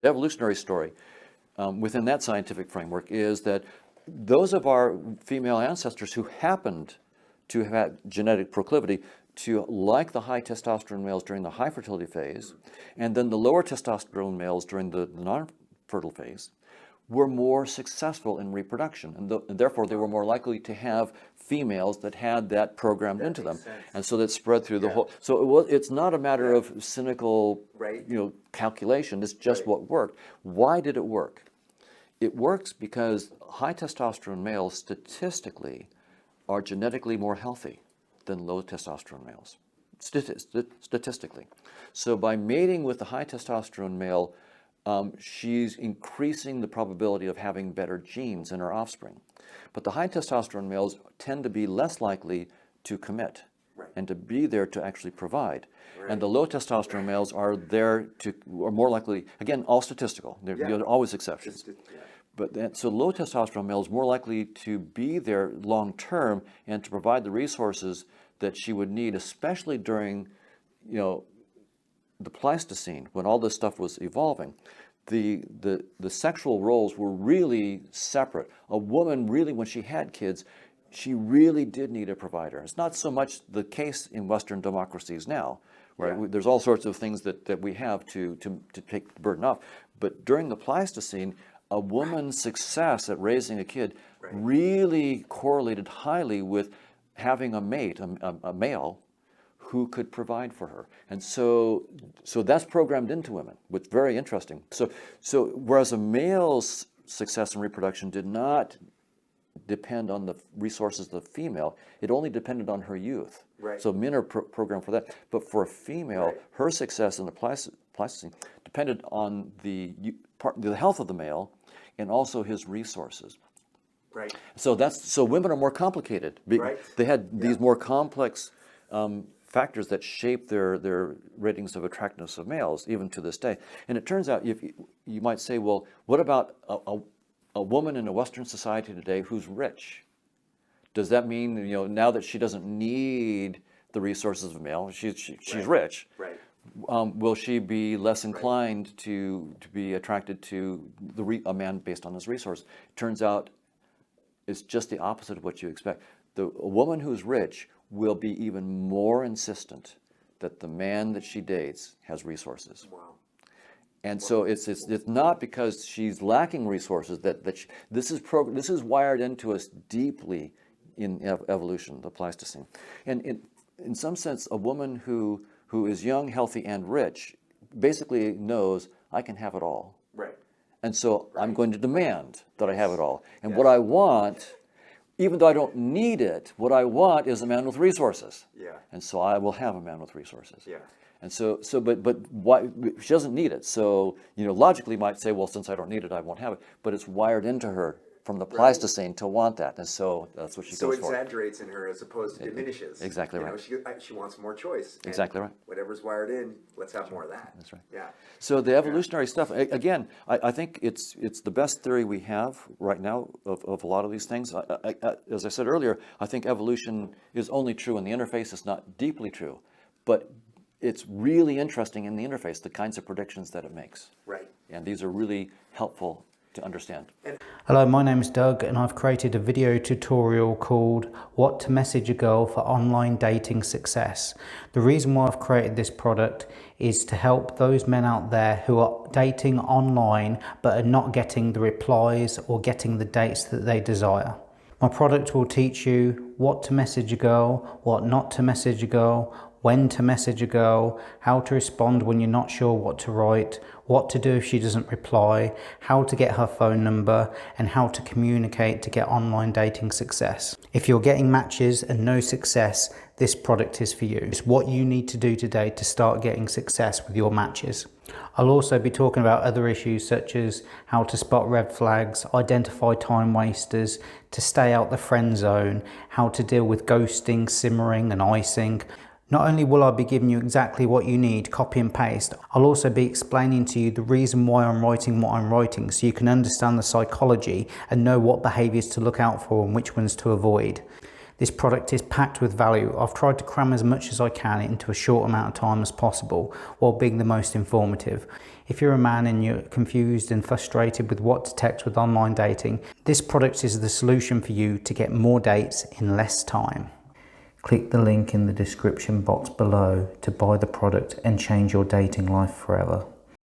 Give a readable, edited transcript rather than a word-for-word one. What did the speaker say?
The evolutionary story within that scientific framework is that those of our female ancestors who happened to have had genetic proclivity to like the high testosterone males during the high fertility phase, and then the lower testosterone males during the non-fertile phase, were more successful in reproduction, and therefore they were more likely to have females that had that programmed into them, and so that spread through the whole. So it's not a matter of cynical, calculation. It's just what worked. Why did it work? It works because high testosterone males statistically are genetically more healthy than low testosterone males, statistically. So by mating with the high testosterone male, she's increasing the probability of having better genes in her offspring. But the high testosterone males tend to be less likely to commit and to be there to actually provide. And the low testosterone males are more likely, again, all statistical, there are always exceptions. So low testosterone males more likely to be there long term and to provide the resources that she would need, especially during, the Pleistocene, when all this stuff was evolving. The sexual roles were really separate. A woman really, when she had kids, she really did need a provider. It's not so much the case in Western democracies now, right? There's all sorts of things that we have to take the burden off. But during the Pleistocene, a woman's success at raising a kid really correlated highly with having a mate, a male, who could provide for her. And so that's programmed into women, which is very interesting. So whereas a male's success in reproduction did not depend on the resources of the female, it only depended on her youth. So men are programmed for that. But for a female, her success in the Pleistocene depended on the health of the male and also his resources. So women are more complicated. They had these more complex factors that shape their ratings of attractiveness of males, even to this day. And it turns out, if you might say, well, what about a woman in a Western society today who's rich? Does that mean, now that she doesn't need the resources of a male, she's rich? Will she be less inclined to be attracted to a man based on his resource? Turns out it's just the opposite of what you expect. A woman who's rich will be even more insistent that the man that she dates has resources. And so it's not because she's lacking resources this is wired into us deeply in evolution, the Pleistocene. And in some sense, a woman who is young, healthy, and rich basically knows I can have it all. And so I'm going to demand that I have it all. And what I want, even though I don't need it, what I want is a man with resources. And so I will have a man with resources. And but why? She doesn't need it. So, logically you might say, well, since I don't need it, I won't have it. But it's wired into her from the Pleistocene to want that. And so that's what she goes for. So it exaggerates in her as opposed to diminishes. Exactly right. She wants more choice. Exactly right. Whatever's wired in, let's have more of that. That's right. So the evolutionary stuff, again, I think it's the best theory we have right now of a lot of these things. As I said earlier, I think evolution is only true in the interface. It's not deeply true. But it's really interesting in the interface, the kinds of predictions that it makes. And these are really helpful to understand. Hello, my name is Doug and I've created a video tutorial called What to Message a Girl for Online Dating Success. The reason why I've created this product is to help those men out there who are dating online but are not getting the replies or getting the dates that they desire. My product will teach you what to message a girl, what not to message a girl, when to message a girl, how to respond when you're not sure what to write, what to do if she doesn't reply, how to get her phone number, and how to communicate to get online dating success. If you're getting matches and no success, this product is for you. It's what you need to do today to start getting success with your matches. I'll also be talking about other issues such as how to spot red flags, identify time wasters, to stay out the friend zone, how to deal with ghosting, simmering and icing. Not only will I be giving you exactly what you need, copy and paste, I'll also be explaining to you the reason why I'm writing what I'm writing so you can understand the psychology and know what behaviours to look out for and which ones to avoid. This product is packed with value. I've tried to cram as much as I can into a short amount of time as possible while being the most informative. If you're a man and you're confused and frustrated with what to text with online dating, this product is the solution for you to get more dates in less time. Click the link in the description box below to buy the product and change your dating life forever.